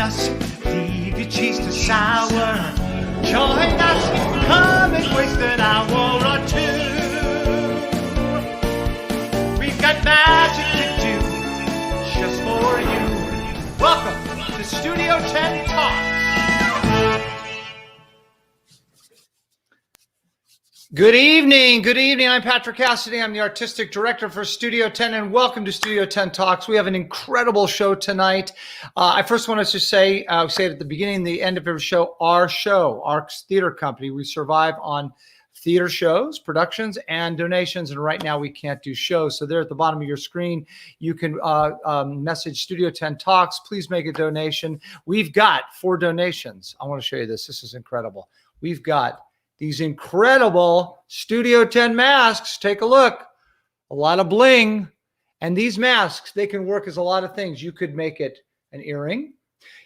us, leave your cheese to sour. Join us, come and waste an hour or two. We've got magic to do just for you. Welcome to Studio Tenn Talks. Good evening. I'm Patrick Cassidy. I'm the artistic director for Studio Tenn, and welcome to Studio Tenn Talks. We have an incredible show tonight. I first want to say it at the beginning and the end of every show, our theater company. We survive on theater shows, productions, and donations, and right now we can't do shows. So there at the bottom of your screen, you can message Studio Tenn Talks. Please make a donation. We've got 4 donations. I want to show you this. This is incredible. We've got these incredible Studio Tenn masks. Take a look. A lot of bling. And these masks, they can work as a lot of things. You could make it an earring.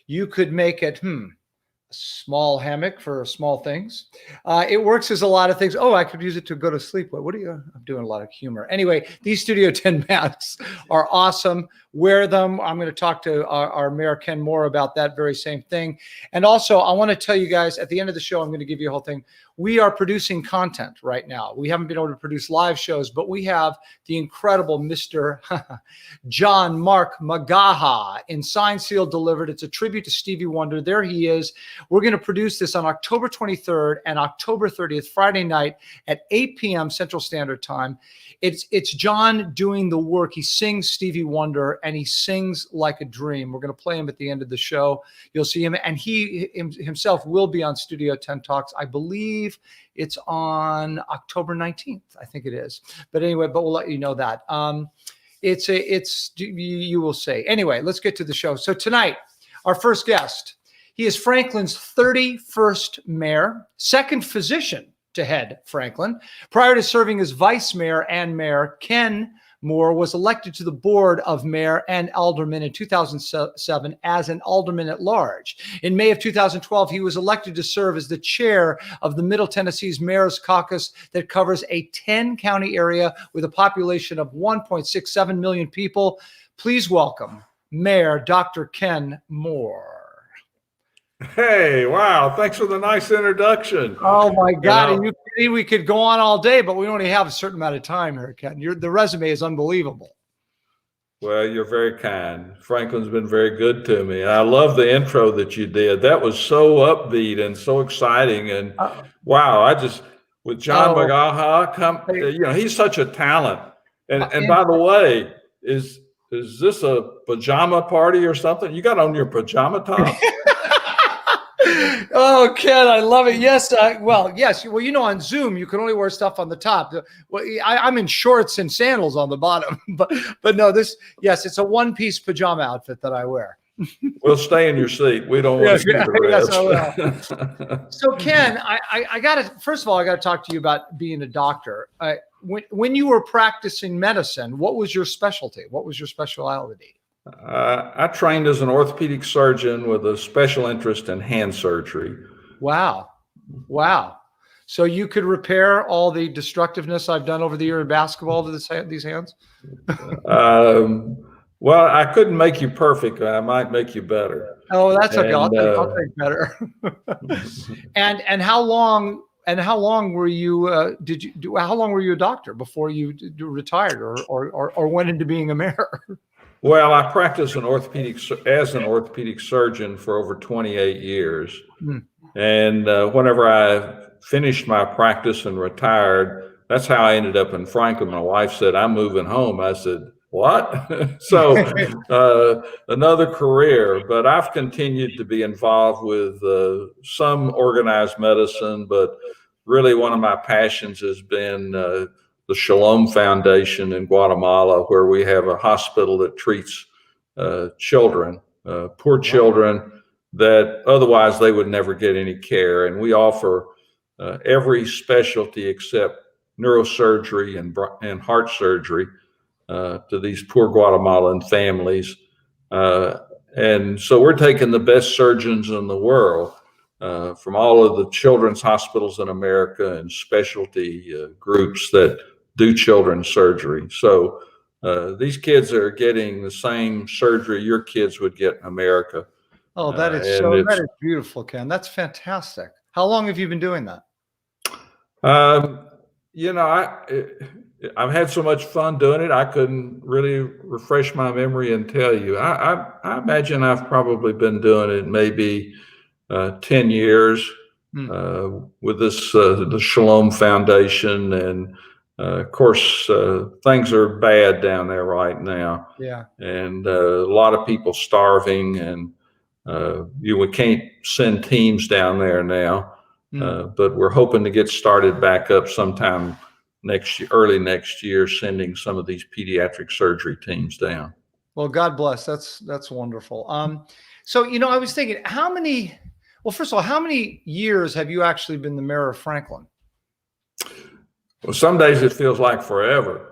You could make it, a small hammock for small things. It works as a lot of things. Oh, I could use it to go to sleep. What are you? I'm doing a lot of humor. Anyway, these Studio Tenn masks are awesome. Wear them. I'm going to talk to our Mayor Ken Morre about that very same thing. And also, I want to tell you guys at the end of the show, I'm going to give you a whole thing. We are producing content right now. We haven't been able to produce live shows, but we have the incredible Mr. John Mark Magaha in Signed, Sealed, Delivered. It's a tribute to Stevie Wonder. There he is. We're going to produce this on October 23rd and October 30th, Friday night at 8 p.m. Central Standard Time. It's John doing the work. He sings Stevie Wonder, and he sings like a dream. We're going to play him at the end of the show. You'll see him, and he himself will be on Studio Tenn Talks. I believe it's on October 19th. I think it is. But anyway, we'll let you know that. You will say. Anyway, let's get to the show. So tonight, our first guest, he is Franklin's 31st mayor, second physician to head Franklin. Prior to serving as vice mayor and mayor, Ken Morre was elected to the board of mayor and alderman in 2007 as an alderman at large. In May of 2012, he was elected to serve as the chair of the Middle Tennessee's Mayor's Caucus that covers a 10-county area with a population of 1.67 million people. Please welcome Mayor Dr. Ken Morre. Hey, wow. Thanks for the nice introduction. Oh, my God. We could go on all day, but we only have a certain amount of time here, Ken. The resume is unbelievable. Well, you're very kind. Franklin's been very good to me. I love the intro that you did. That was so upbeat and so exciting. And wow, with John Magaha, he's such a talent. And by the way, is this a pajama party or something? You got on your pajama top? Oh, Ken, I love it. Yes. Yes. Well, on Zoom, you can only wear stuff on the top. Well, I'm in shorts and sandals on the bottom, but no, it's a one-piece pajama outfit that I wear. We'll stay in your seat. We don't want to see the rest. Yes, I will. So, Ken, I got to, first of all, I got to talk to you about being a doctor. When you were practicing medicine, what was your specialty? What was your specialty? I trained as an orthopedic surgeon with a special interest in hand surgery. Wow. So you could repair all the destructiveness I've done over the year in basketball to these hands? Well, I couldn't make you perfect. I might make you better. Oh, that's okay. I'll take better. And how long were you? How long were you a doctor before you retired or went into being a mayor? Well, I practiced as an orthopedic surgeon for over 28 years. And whenever I finished my practice and retired, that's how I ended up in Franklin. My wife said, "I'm moving home." I said, "What?" So another career, but I've continued to be involved with some organized medicine, but really one of my passions has been the Shalom Foundation in Guatemala, where we have a hospital that treats children, poor children that otherwise they would never get any care. And we offer every specialty except neurosurgery and heart surgery to these poor Guatemalan families. And so we're taking the best surgeons in the world from all of the children's hospitals in America and specialty groups that do children's surgery. So these kids are getting the same surgery your kids would get in America. Oh, and it's that is beautiful, Ken. That's fantastic. How long have you been doing that? you know, I've had so much fun doing it. I couldn't really refresh my memory and tell you. I imagine I've probably been doing it maybe 10 years with this the Shalom Foundation, and of course things are bad down there right now. Yeah. And a lot of people starving, and we can't send teams down there now. But we're hoping to get started back up sometime next year, early next year, sending some of these pediatric surgery teams down. Well, God bless. That's wonderful. So, I was thinking, well, first of all, how many years have you actually been the mayor of Franklin? Well, some days it feels like forever,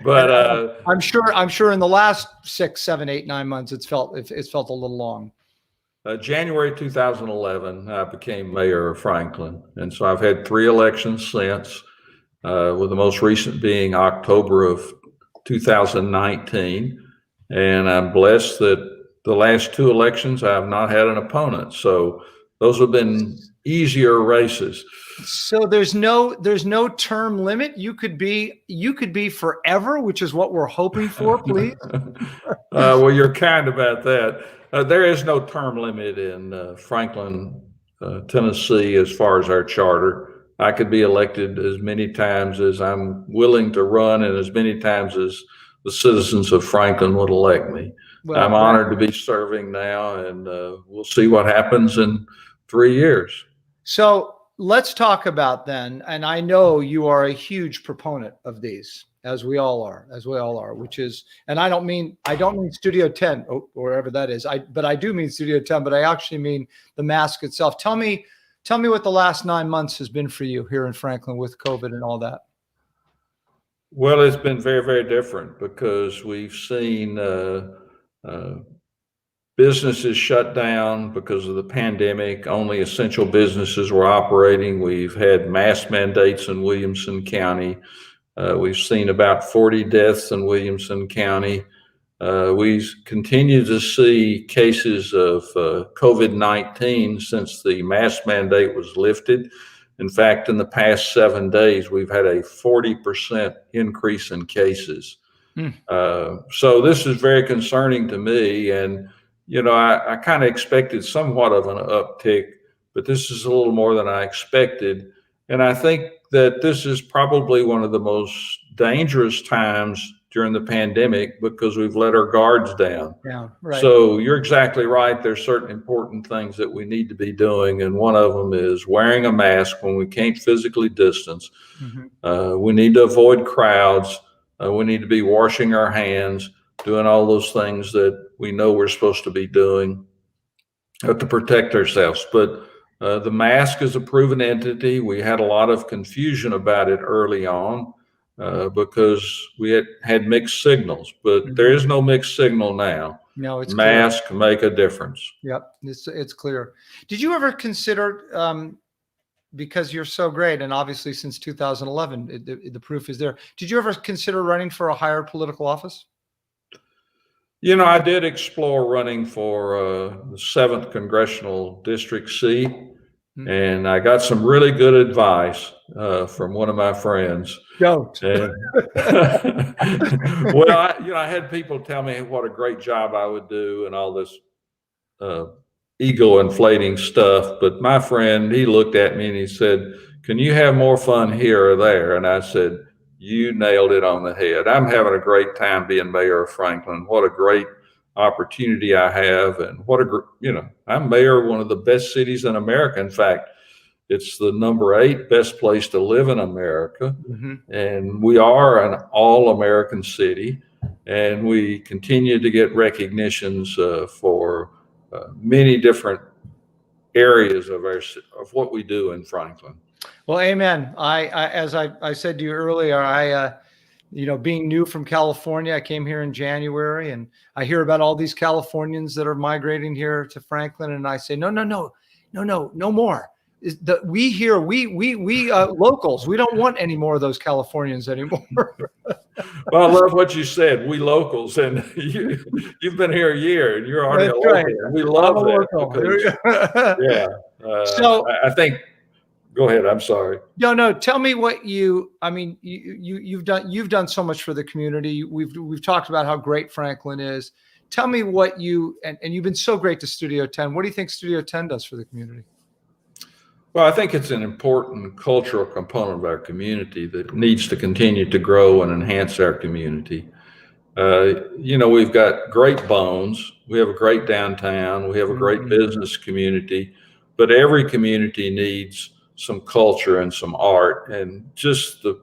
but I'm sure in the last 6, 7, 8, 9 months, it's felt a little long. January 2011, I became mayor of Franklin. And so I've had 3 elections since, with the most recent being October of 2019. And I'm blessed that the last 2 elections, I have not had an opponent. So those have been easier races. So there's no term limit. You could be forever, which is what we're hoping for, please. Well, you're kind about that. There is no term limit in Franklin, Tennessee, as far as our charter. I could be elected as many times as I'm willing to run, and as many times as the citizens of Franklin would elect me. Well, I'm honored to be serving now, and we'll see what happens in 3 years. So let's talk about then, and I know you are a huge proponent of these, as we all are, which is, and I don't mean Studio 10 or wherever that is. But I do mean Studio 10, but I actually mean the mask itself. Tell me what the last 9 months has been for you here in Franklin with COVID and all that. Well, it's been very, very different because we've seen businesses shut down because of the pandemic. Only essential businesses were operating. We've had mask mandates in Williamson County. We've seen about 40 deaths in Williamson County. We continue to see cases of COVID-19 since the mask mandate was lifted. In fact, in the past 7 days, we've had a 40% increase in cases. So this is very concerning to me. And, I kind of expected somewhat of an uptick, but this is a little more than I expected. And I think that this is probably one of the most dangerous times during the pandemic because we've let our guards down. Yeah, right. So you're exactly right. There's certain important things that we need to be doing. And one of them is wearing a mask when we can't physically distance. We need to avoid crowds. We need to be washing our hands, doing all those things that we know we're supposed to be doing to protect ourselves. But the mask is a proven entity. We had a lot of confusion about it early on because we had mixed signals, but there is no mixed signal now. No, it's mask clear. Make a difference. Yep, it's clear. Did you ever consider, because you're so great, and obviously since 2011, the proof is there. Did you ever consider running for a higher political office? I did explore running for the 7th Congressional District seat, and I got some really good advice from one of my friends. Don't. And, well, I had people tell me what a great job I would do and all this ego-inflating stuff. But my friend, he looked at me and he said, "Can you have more fun here or there?" And I said, "You nailed it on the head. I'm having a great time being mayor of Franklin. What a great opportunity I have. And I'm mayor of one of the best cities in America. In fact, it's the number 8 best place to live in America. And we are an all-American city. And we continue to get recognitions for many different areas of what we do in Franklin." Well, amen. As I said to you earlier, being new from California, I came here in January, and I hear about all these Californians that are migrating here to Franklin, and I say, no more. we locals, we don't want any more of those Californians anymore. Well, I love what you said. We locals, and you've been here a year, and you're already That's a local. right. And we love that. Because, So I think. Go ahead. I'm sorry. No. Tell me what you've done so much for the community. We've talked about how great Franklin is. Tell me what and you've been so great to Studio 10. What do you think Studio 10 does for the community? Well, I think it's an important cultural component of our community that needs to continue to grow and enhance our community. We've got great bones. We have a great downtown. We have a great business community, but every community needs some culture and some art. And just the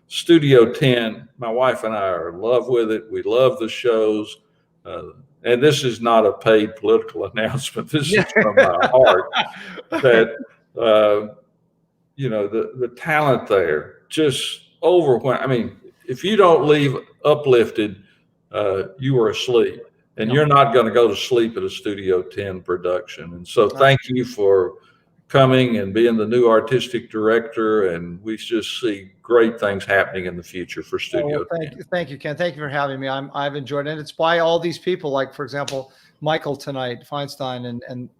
Studio 10, my wife and I are in love with it. We love the shows. And this is not a paid political announcement. This is from my heart that, the talent there just overwhelmed. I mean, if you don't leave uplifted, you were asleep, and you're not going to go to sleep at a Studio 10 production. And so thank you for coming and being the new artistic director. And we just see great things happening in the future for Studio 10. Thank you, Ken. Thank you for having me. I've enjoyed it. And it's by all these people, like, for example, Michael tonight, Feinstein, and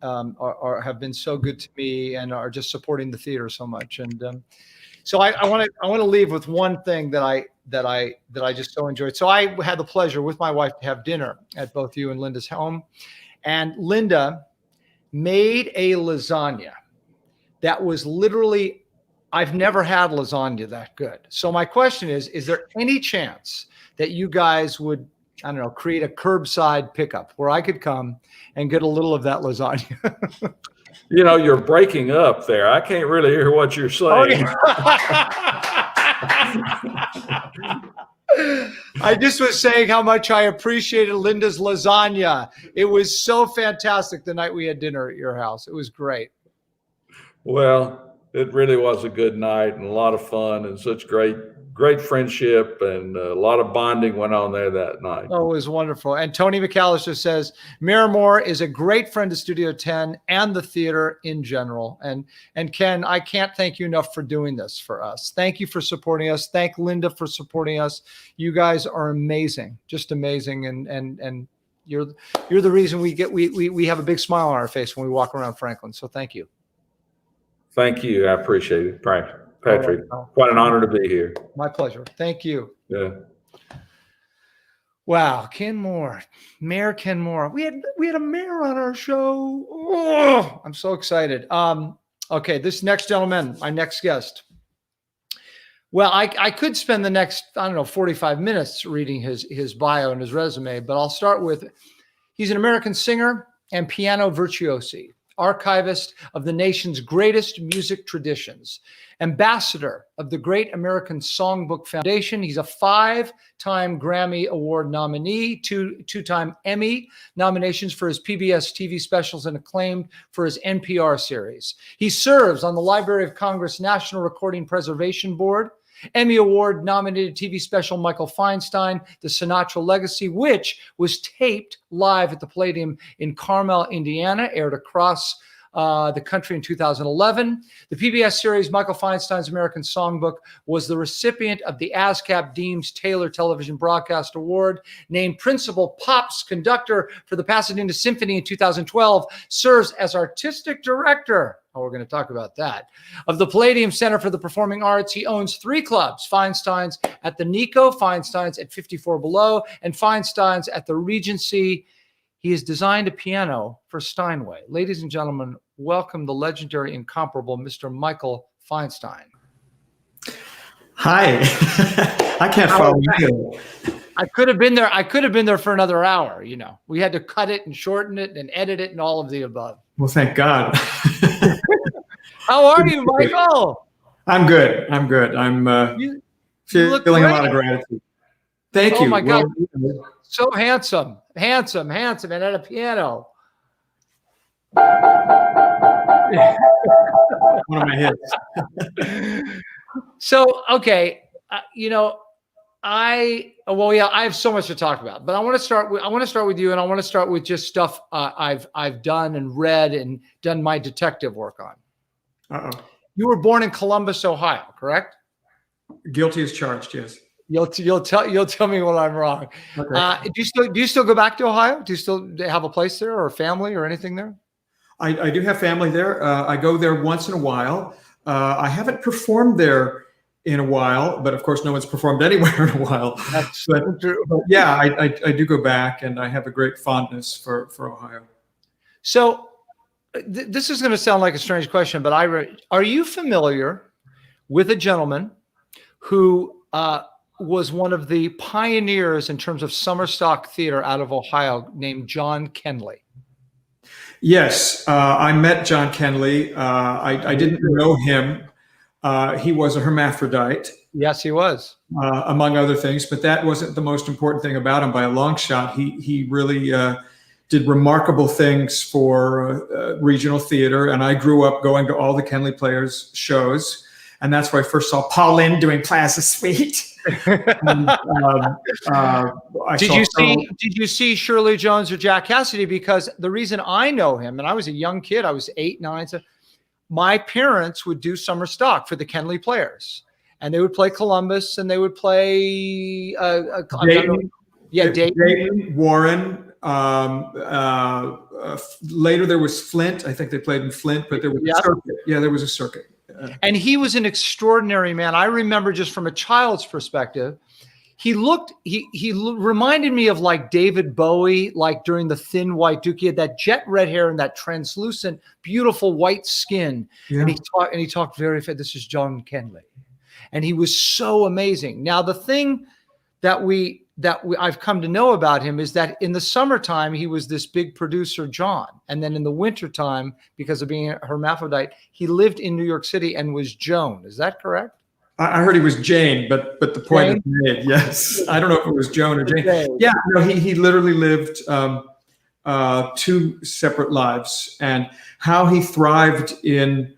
have been so good to me and are just supporting the theater so much. And so I want to leave with one thing that I just so enjoyed. So I had the pleasure with my wife to have dinner at both you and Linda's home, and Linda made a lasagna that was literally, I've never had lasagna that good. So my question is there any chance that you guys would, I don't know, create a curbside pickup where I could come and get a little of that lasagna? You're breaking up there. I can't really hear what you're saying. I just was saying how much I appreciated Linda's lasagna. It was so fantastic the night we had dinner at your house. It was great. Well, it really was a good night and a lot of fun and such great friendship, and a lot of bonding went on there that night. Oh, it was wonderful. And Tony McAllister says, Morre is a great friend to Studio 10 and the theater in general. And Ken, I can't thank you enough for doing this for us. Thank you for supporting us. Thank Linda for supporting us. You guys are amazing, just amazing. And you're the reason we have a big smile on our face when we walk around Franklin. So thank you. Thank you. I appreciate it, Patrick. Quite an honor to be here. My pleasure. Thank you. Yeah. Wow, Ken Morre, Mayor Ken Morre. We had a mayor on our show. Oh, I'm so excited. Okay, this next gentleman, my next guest. Well, I could spend the next, 45 minutes reading his bio and his resume, but I'll start with, he's an American singer and piano virtuosi, archivist of the nation's greatest music traditions, ambassador of the Great American Songbook Foundation. He's a 5-time Grammy Award nominee, two-time Emmy nominations for his PBS-TV specials, and acclaimed for his NPR series. He serves on the Library of Congress National Recording Preservation Board, Emmy Award nominated TV special Michael Feinstein, The Sinatra Legacy, which was taped live at the Palladium in Carmel, Indiana, aired across the country in 2011. The PBS series Michael Feinstein's American Songbook was the recipient of the ASCAP Deems Taylor Television Broadcast Award, named Principal Pops Conductor for the Pasadena Symphony in 2012, serves as Artistic Director, we're going to talk about that, of the Palladium Center for the Performing Arts. He owns 3 clubs, Feinstein's at the Nico, Feinstein's at 54 Below, and Feinstein's at the Regency. He has designed a piano for Steinway. Ladies and gentlemen, welcome the legendary, incomparable Mr. Michael Feinstein. Hi. I can't follow you. I could have been there for another hour. We had to cut it and shorten it and edit it and all of the above. Well, thank God. How are you, Michael? I'm good. I'm feeling a lot of gratitude. Thank you. Oh my God. So handsome, and at a piano. One of my hits. So, okay, I have so much to talk about, but I want to start with you, and I want to start with just stuff I've done and read and done my detective work on. Uh-oh. You were born in Columbus, Ohio, correct? Guilty as charged, yes. You'll tell me when I'm wrong. Okay. Do you still go back to Ohio? Do you still have a place there or a family or anything there? I do have family there. I go there once in a while. I haven't performed there in a while, but of course no one's performed anywhere in a while. That's But true. yeah, I do go back, and I have a great fondness for Ohio. So this is going to sound like a strange question, but are you familiar with a gentleman who was one of the pioneers in terms of summer stock theater out of Ohio named John Kenley? Yes, I met John Kenley. I didn't know him. He was a hermaphrodite. Yes, he was. Among other things, but that wasn't the most important thing about him by a long shot. He really did remarkable things for regional theater, and I grew up going to all the Kenley Players shows, and that's where I first saw Paul Lynde doing Plaza Suite. And, Did you see Shirley Jones or Jack Cassidy? Because the reason I know him, and I was a young kid, I was 8, 9, so my parents would do summer stock for the Kenley Players, and they would play Columbus, and they would play Dayton, Dayton, Warren. Later there was Flint. I think they played in Flint, but there was a circuit. Yeah, there was a circuit. And he was an extraordinary man. I remember just from a child's perspective, he reminded me of like David Bowie, like during the Thin White Duke. He had that jet red hair and that translucent, beautiful white skin. Yeah. And he talked very fast. This is John Kenley. And he was so amazing. Now, the thing that I've come to know about him is that in the summertime, he was this big producer, John. And then in the wintertime, because of being a hermaphrodite, he lived in New York City and was Joan. Is that correct? I heard he was Jane, but the point is made. Yes. I don't know if it was Joan or Jane. Yeah, no, he literally lived 2 separate lives, and how he thrived in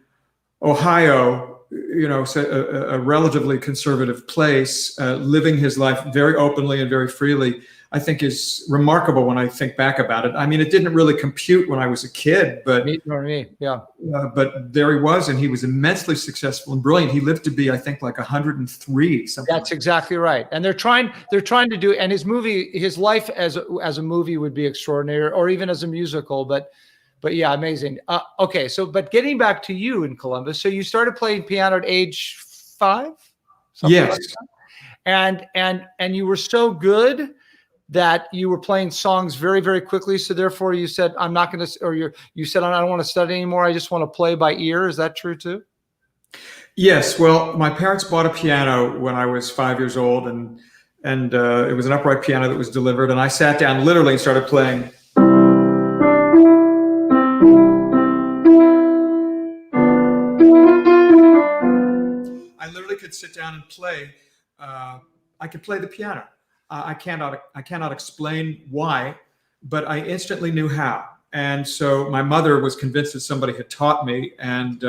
Ohio, a relatively conservative place, living his life very openly and very freely, I think is remarkable when I think back about it. I mean, it didn't really compute when I was a kid, but yeah. But there he was, and he was immensely successful and brilliant. He lived to be, I think, like 103. That's exactly right. And they're trying to do, and his life as a movie would be extraordinary, or even as a musical, but yeah, amazing. Okay, but getting back to you in Columbus, so you started playing piano at age 5? Yes. Like that? And you were so good that you were playing songs very, very quickly. So therefore you said, I'm not going to, or you said, I don't want to study anymore. I just want to play by ear. Is that true too? Yes. Well, my parents bought a piano when I was 5 years old, and it was an upright piano that was delivered. And I sat down literally and started playing. I literally could sit down and play. I could play the piano. I cannot explain why, but I instantly knew how. And so my mother was convinced that somebody had taught me, and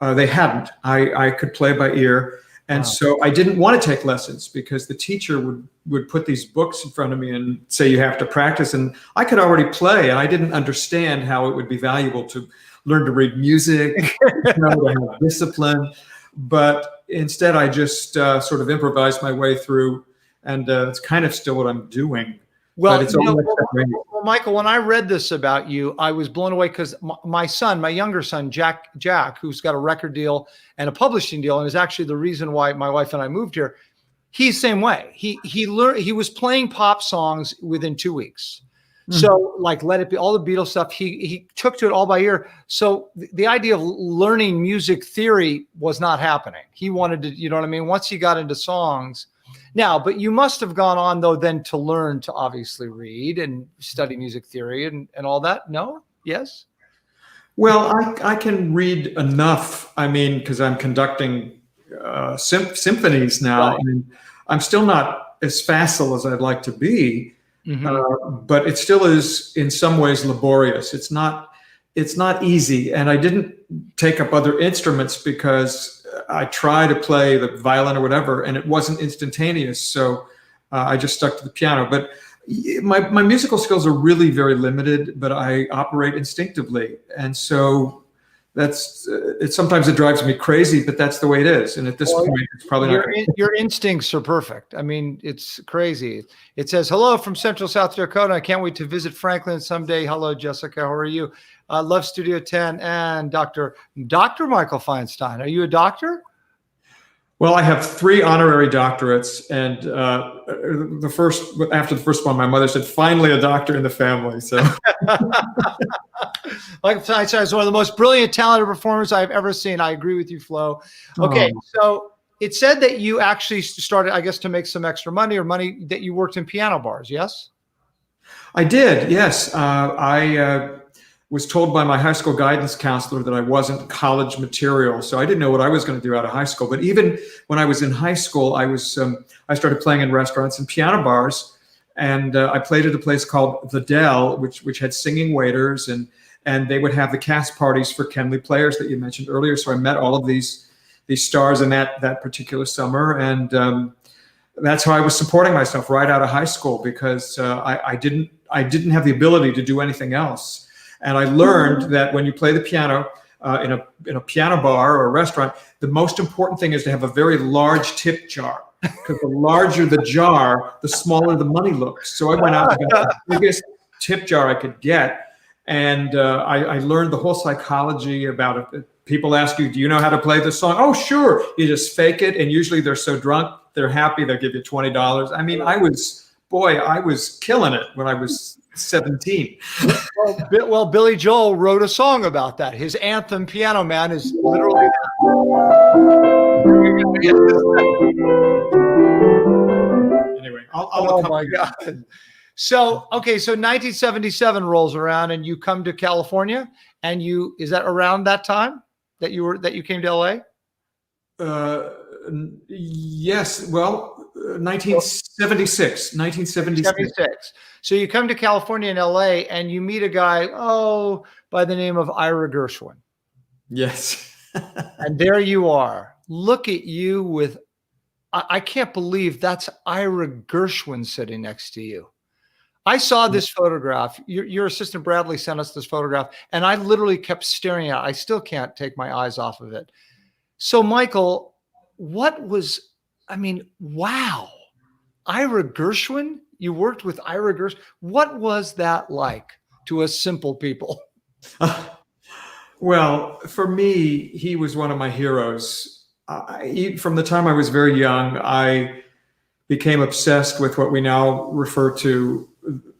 they hadn't. I could play by ear. And wow. So I didn't want to take lessons because the teacher would put these books in front of me and say, you have to practice. And I could already play, and I didn't understand how it would be valuable to learn to read music, to have discipline. But instead, I just sort of improvised my way through. And it's kind of still what I'm doing. Well, Michael, when I read this about you, I was blown away because my younger son, Jack, who's got a record deal and a publishing deal, and is actually the reason why my wife and I moved here. He's the same way. He learned. He was playing pop songs within 2 weeks. Mm-hmm. So like Let It Be, all the Beatles stuff, he took to it all by ear. So the idea of learning music theory was not happening. He wanted to, you know what I mean? Once he got into songs. Now, but you must have gone on, though, then to learn to obviously read and study music theory and all that. No? Yes? Well, I can read enough. I mean, because I'm conducting symphonies now. Right. I mean, I'm still not as facile as I'd like to be, but it still is in some ways laborious. It's not easy. And I didn't take up other instruments because I tried to play the violin or whatever, and it wasn't instantaneous. So I just stuck to the piano. But my musical skills are really very limited, but I operate instinctively. And so sometimes it drives me crazy, but that's the way it is. And at this point, it's probably not. Your instincts are perfect. I mean, it's crazy. It says, hello from Central South Dakota. I can't wait to visit Franklin someday. Hello, Jessica. How are you? Love Studio 10 and Dr. Michael Feinstein. Are you a doctor? Well, I have 3 honorary doctorates, and after the first one, my mother said, "Finally, a doctor in the family." So, Michael Feinstein is one of the most brilliant, talented performers I've ever seen. I agree with you, Flo. Okay, so it said that you actually started, I guess, to make some extra money that you worked in piano bars. Yes, I did. Yes, I was told by my high school guidance counselor that I wasn't college material, so I didn't know what I was going to do out of high school. But even when I was in high school, I started playing in restaurants and piano bars, and I played at a place called the Dell, which had singing waiters, and they would have the cast parties for Kenley players that you mentioned earlier. So I met all of these stars in that particular summer, and that's how I was supporting myself right out of high school, because I didn't have the ability to do anything else. And I learned that when you play the piano in a piano bar or a restaurant, the most important thing is to have a very large tip jar, because the larger the jar, the smaller the money looks. So I went out and got the biggest tip jar I could get, and I learned the whole psychology about it. People ask you, "Do you know how to play this song?" "Oh, sure." You just fake it, and usually they're so drunk, they're happy, they'll give you $20. I mean, I was killing it when I was 17. Well, Billy Joel wrote a song about that. His anthem, Piano Man, is literally that. Anyway, oh my God. So, okay, so 1977 rolls around and you come to California, and is that around that time that you came to LA? Yes. Well, 1976. So you come to California in LA and you meet a guy, by the name of Ira Gershwin. Yes. And there you are. Look at you with, I can't believe that's Ira Gershwin sitting next to you. I saw this photograph. Your assistant Bradley sent us this photograph, and I literally kept staring at it. I still can't take my eyes off of it. So, Michael, wow. Ira Gershwin? You worked with Ira Gershwin. What was that like to us simple people? Well, for me, he was one of my heroes. From the time I was very young, I became obsessed with what we now refer to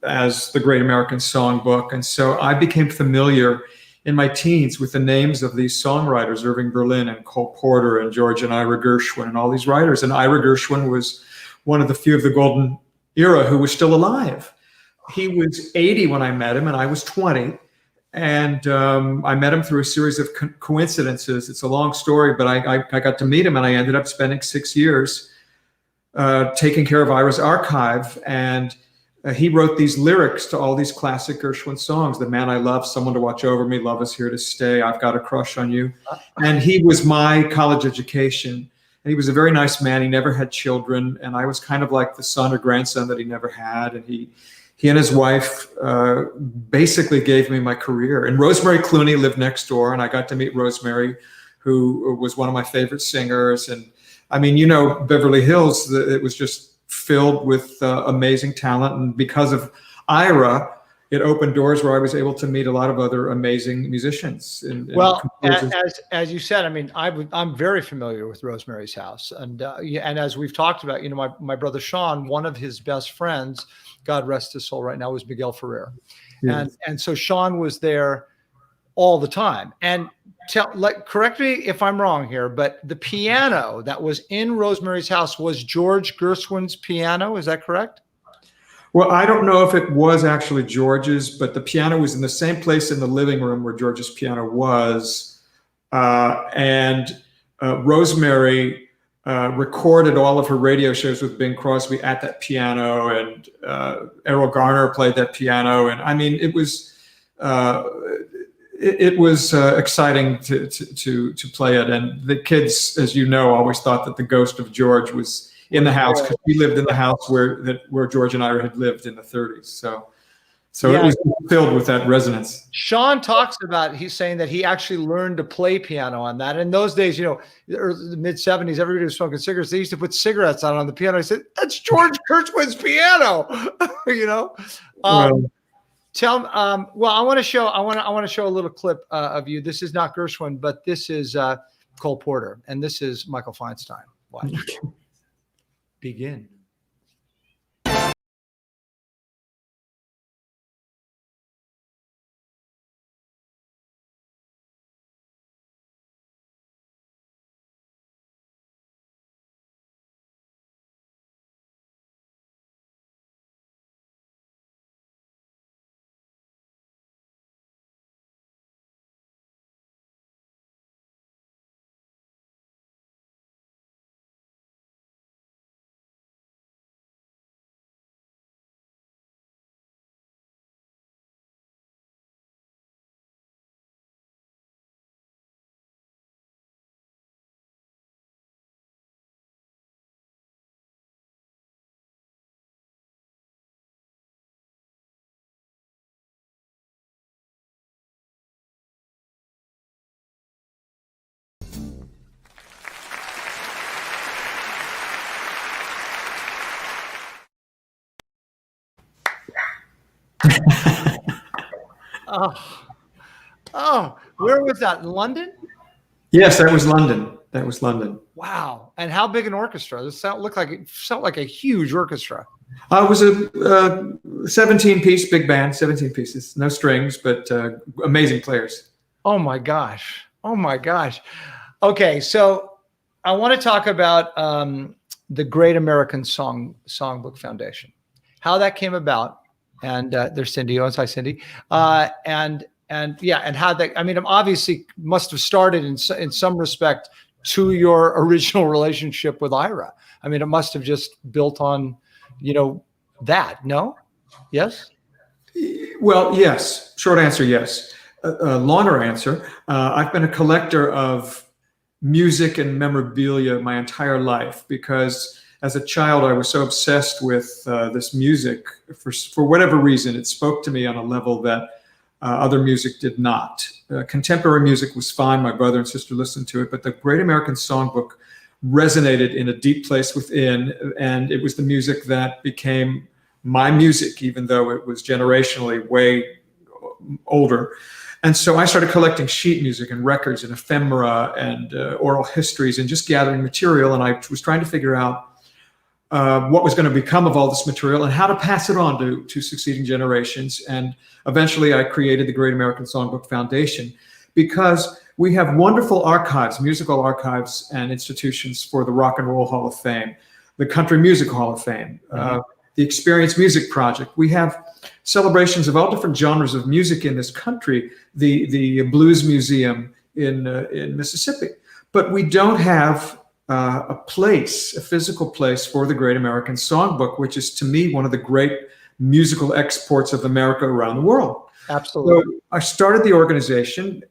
as the Great American Songbook. And so I became familiar in my teens with the names of these songwriters, Irving Berlin and Cole Porter and George and Ira Gershwin and all these writers. And Ira Gershwin was one of the few of the golden era who was still alive. He was 80 when I met him, and I was 20. And I met him through a series of coincidences. It's a long story, but I got to meet him, and I ended up spending 6 years taking care of Ira's archive. And he wrote these lyrics to all these classic Gershwin songs: "The Man I Love," "Someone to Watch Over Me," "Love Is Here to Stay," "I've Got a Crush on You." And he was my college education. And he was a very nice man. He never had children. And I was kind of like the son or grandson that he never had. And he and his wife basically gave me my career. And Rosemary Clooney lived next door, and I got to meet Rosemary, who was one of my favorite singers. And I mean, Beverly Hills, it was just filled with amazing talent. And because of Ira, it opened doors where I was able to meet a lot of other amazing musicians. As you said, I mean, I'm very familiar with Rosemary's House, and as we've talked about, my brother Sean, one of his best friends, God rest his soul right now, was Miguel Ferrer. Yes. And so Sean was there all the time. And correct me if I'm wrong here, but the piano that was in Rosemary's House was George Gershwin's piano. Is that correct? Well, I don't know if it was actually George's, but the piano was in the same place in the living room where George's piano was. Rosemary recorded all of her radio shows with Bing Crosby at that piano, and Errol Garner played that piano. And I mean, it was exciting to play it. And the kids, as you know, always thought that the ghost of George was in the house, because we lived in the house where George and I had lived in the 30s. So So it was filled with that resonance. Sean talks about, he's saying that he actually learned to play piano on that. In those days, the mid 70s, everybody was smoking cigarettes. They used to put cigarettes out on the piano. I said, that's George Gershwin's piano, well, I want to show a little clip of you. This is not Gershwin, but this is Cole Porter, and this is Michael Feinstein. Watch. Begin. Oh, where was that? In London? Yes, that was London. That was London. Wow. And how big an orchestra? This felt like a huge orchestra. It was a 17-piece big band, 17 pieces, no strings, but amazing players. Oh my gosh. Okay, so I want to talk about the Great American Songbook Foundation, how that came about. And there's Cindy Owens. Hi, Cindy. And how that, obviously must have started in some respect to your original relationship with Ira. It must have just built on, that. No? Yes? Well, yes. Short answer, yes. Longer answer, I've been a collector of music and memorabilia my entire life because as a child, I was so obsessed with this music. For whatever reason, it spoke to me on a level that other music did not. Contemporary music was fine. My brother and sister listened to it, but the Great American Songbook resonated in a deep place within, and it was the music that became my music, even though it was generationally way older. And so I started collecting sheet music and records and ephemera and oral histories and just gathering material, and I was trying to figure out what was going to become of all this material and how to pass it on to succeeding generations. And eventually I created the Great American Songbook Foundation because we have wonderful archives, musical archives and institutions for the Rock and Roll Hall of Fame, the Country Music Hall of Fame, the Experience Music Project. We have celebrations of all different genres of music in this country, the Blues Museum in Mississippi. But we don't have a physical place for the Great American Songbook, which is to me one of the great musical exports of America around the world. Absolutely. So I started the organization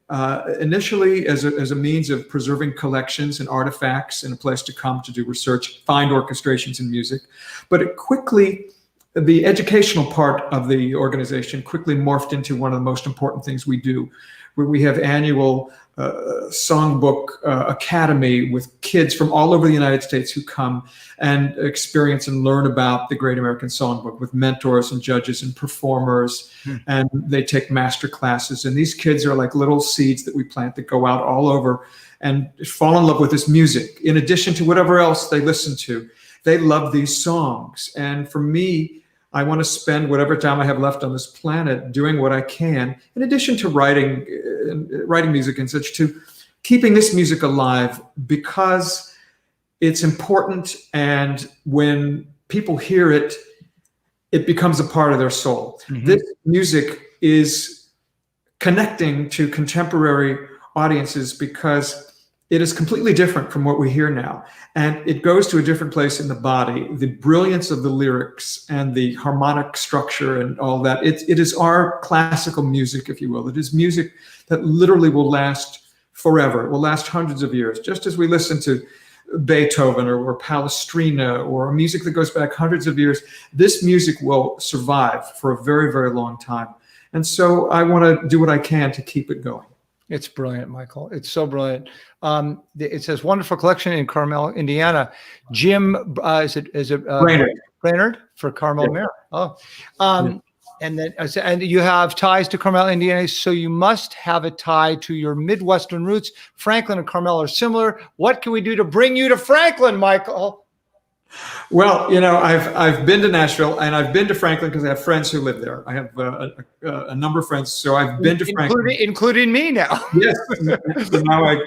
initially as a means of preserving collections and artifacts and a place to come to do research, find orchestrations in music. But it quickly, the educational part of the organization quickly morphed into one of the most important things we do, where we have annual songbook academy with kids from all over the United States who come and experience and learn about the Great American Songbook with mentors and judges and performers, and they take master classes. And these kids are like little seeds that we plant that go out all over and fall in love with this music. In addition to whatever else they listen to, they love these songs. And for me, I want to spend whatever time I have left on this planet doing what I can, in addition to writing music and such, to keeping this music alive because it's important. And when people hear it, it becomes a part of their soul. This music is connecting to contemporary audiences because it is completely different from what we hear now. And it goes to a different place in the body. The brilliance of the lyrics and the harmonic structure and all that, it is our classical music, if you will. It is music that literally will last forever. It will last hundreds of years. Just as we listen to Beethoven or Palestrina or music that goes back hundreds of years, this music will survive for a very, very long time. And so I want to do what I can to keep it going. It's brilliant, Michael. It's so brilliant. It says wonderful collection in Carmel, Indiana. Jim, is it Brainerd for Carmel, Yeah. Maryland. Oh, and then and you have ties to Carmel, Indiana, so you must have a tie to your Midwestern roots. Franklin and Carmel are similar. What can we do to bring you to Franklin, Michael? Well, you know, I've been to Nashville and I've been to Franklin because I have friends who live there. I have a number of friends, so I've been to Franklin, including me now. Yes, so now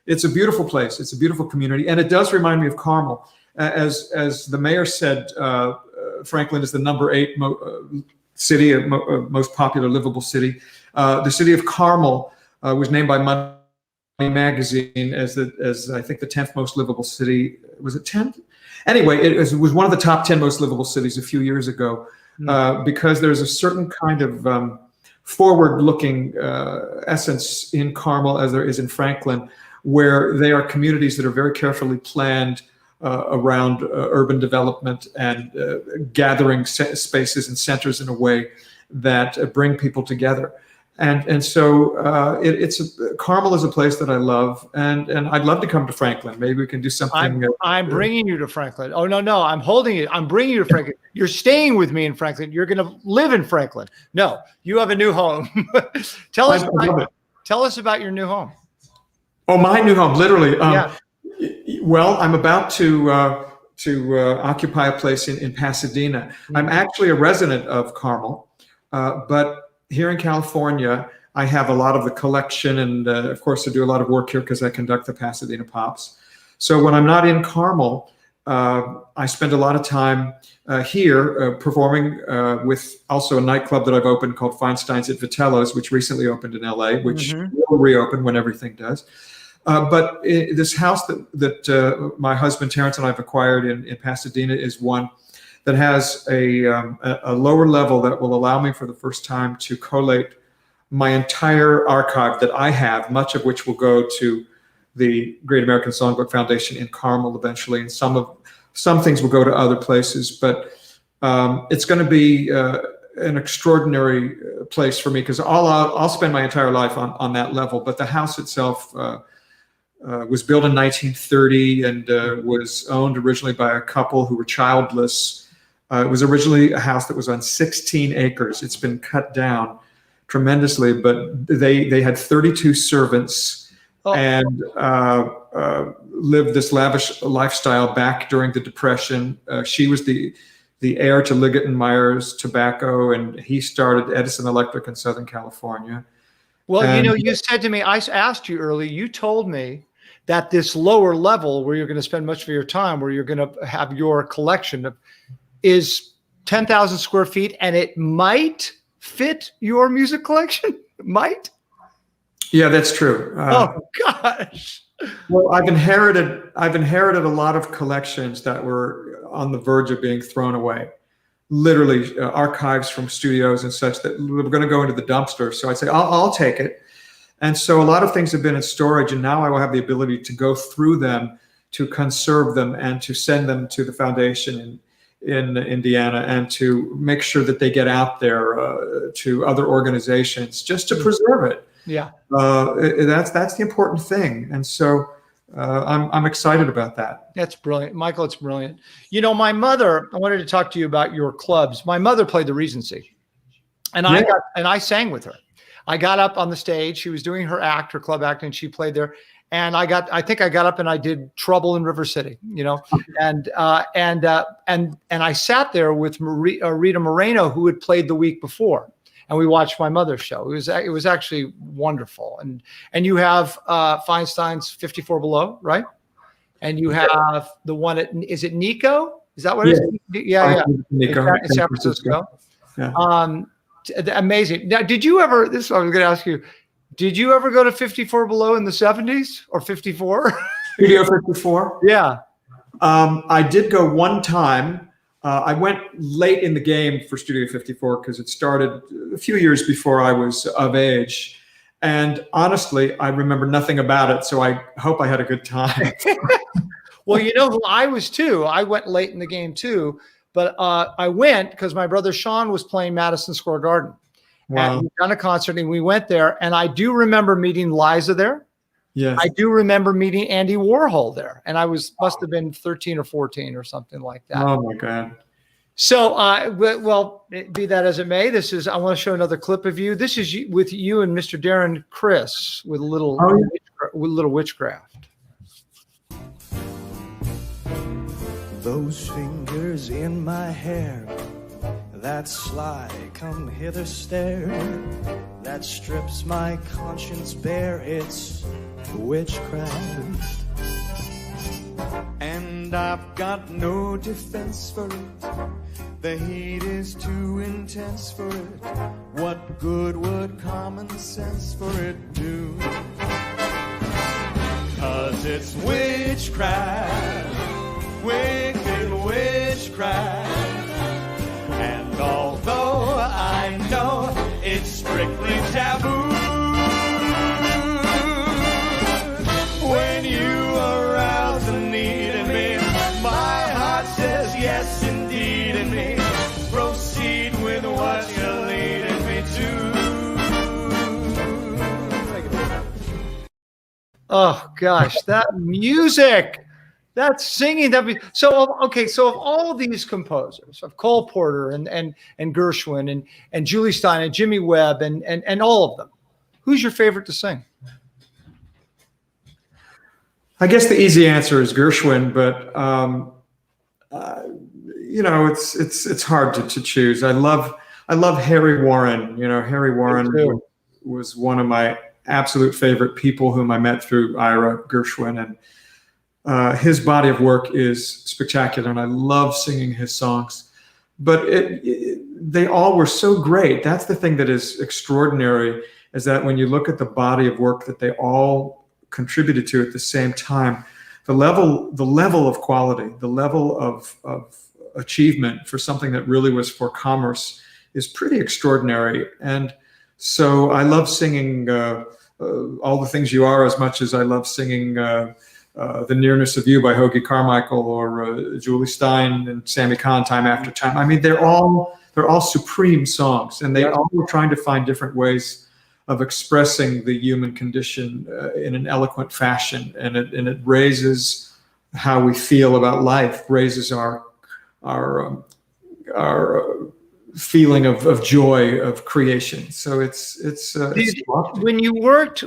it's a beautiful place. It's a beautiful community, and it does remind me of Carmel. As the mayor said, Franklin is the number 8 city, most popular livable city. The city of Carmel was named by Money Magazine as I think the 10th most livable city. Was it 10th? Anyway, it was one of the top 10 most livable cities a few years ago, because there's a certain kind of forward-looking essence in Carmel as there is in Franklin, where they are communities that are very carefully planned around urban development and gathering spaces and centers in a way that bring people together. And so Carmel is a place that I love, and I'd love to come to Franklin. Maybe we can do something. I'm bringing you to Franklin. Oh, no, I'm holding it. I'm bringing you to Franklin. You're staying with me in Franklin. You're going to live in Franklin. No, you have a new home. Tell us about your new home. Oh, my new home, literally. Yeah. Well, I'm about to occupy a place in Pasadena. Mm-hmm. I'm actually a resident of Carmel, but here in California, I have a lot of the collection, and of course, I do a lot of work here because I conduct the Pasadena Pops. So when I'm not in Carmel, I spend a lot of time here performing with also a nightclub that I've opened called Feinstein's at Vitello's, which recently opened in LA, which will reopen when everything does. But this house that my husband Terrence and I have acquired in Pasadena is one that has a lower level that will allow me for the first time to collate my entire archive that I have, much of which will go to the Great American Songbook Foundation in Carmel eventually, and some things will go to other places. But it's going to be an extraordinary place for me because I'll spend my entire life on that level. But the house itself was built in 1930 and was owned originally by a couple who were childless. It was originally a house that was on 16 acres. It's been cut down tremendously, but they had 32 servants and lived this lavish lifestyle back during the Depression. She was the heir to Liggett and Myers Tobacco, and he started Edison Electric in Southern California. Well, you said to me, I asked you earlier, you told me that this lower level where you're going to spend much of your time, where you're going to have your collection is 10,000 square feet, and it might fit your music collection. Might. Yeah, that's true. Oh gosh. Well, I've inherited a lot of collections that were on the verge of being thrown away. Literally, archives from studios and such that were going to go into the dumpster. So I'd say, I'll take it. And so a lot of things have been in storage, and now I will have the ability to go through them, to conserve them, and to send them to the foundation in Indiana, and to make sure that they get out there to other organizations just to preserve it. Yeah, that's the important thing, and so I'm excited about that. That's brilliant, Michael. It's brilliant. My mother. I wanted to talk to you about your clubs. My mother played the Regency, and I sang with her. I got up on the stage. She was doing her club act, and she played there. And I think I got up and I did Trouble in River City, and I sat there with Rita Moreno, who had played the week before, and we watched my mother's show. It was actually wonderful. And you have Feinstein's 54 Below, right? And you have the one is it Nico? Is that what it is? Yeah. Nico in San Francisco. Yeah. Amazing. Now, this is what I was going to ask you. Did you ever go to 54 Below in the 70s or 54? Studio 54? Yeah. I did go one time. I went late in the game for Studio 54 because it started a few years before I was of age. And honestly, I remember nothing about it. So I hope I had a good time. Well, you know who I was too. I went late in the game too, but I went because my brother Sean was playing Madison Square Garden. Wow. And we'd done a concert and we went there. And I do remember meeting Liza there. Yes. I do remember meeting Andy Warhol there. And I must have been 13 or 14 or something like that. Oh my God. So, well, be that as it may, I want to show another clip of you. This is with you and Mr. Darren Criss with a little, with little witchcraft. Those fingers in my hair, that sly come hither stare, that strips my conscience bare, it's witchcraft. And I've got no defense for it, the heat is too intense for it, what good would common sense for it do? 'Cause it's witchcraft, wicked witchcraft. And although I know it's strictly taboo, when you arouse the need in me, my heart says yes indeed in me. Proceed with what you're leading me to. Oh gosh, that music. That's singing. So okay. So of all these composers, of Cole Porter and Gershwin and Julie Stein and Jimmy Webb and all of them, who's your favorite to sing? I guess the easy answer is Gershwin, but you know, it's hard to choose. I love Harry Warren. You know, Harry Warren was one of my absolute favorite people whom I met through Ira Gershwin, and his body of work is spectacular, and I love singing his songs. But they all were so great. That's the thing that is extraordinary, is that when you look at the body of work that they all contributed to at the same time, the level of quality, the level of achievement for something that really was for commerce is pretty extraordinary. And so I love singing All the Things You Are as much as I love singing The Nearness of You by Hoagie Carmichael, or Julie Stein and Sammy Kahn, Time After Time. I mean, they're all supreme songs, and they all were trying to find different ways of expressing the human condition in an eloquent fashion, and it raises how we feel about life, raises our feeling of joy of creation. So it's when you worked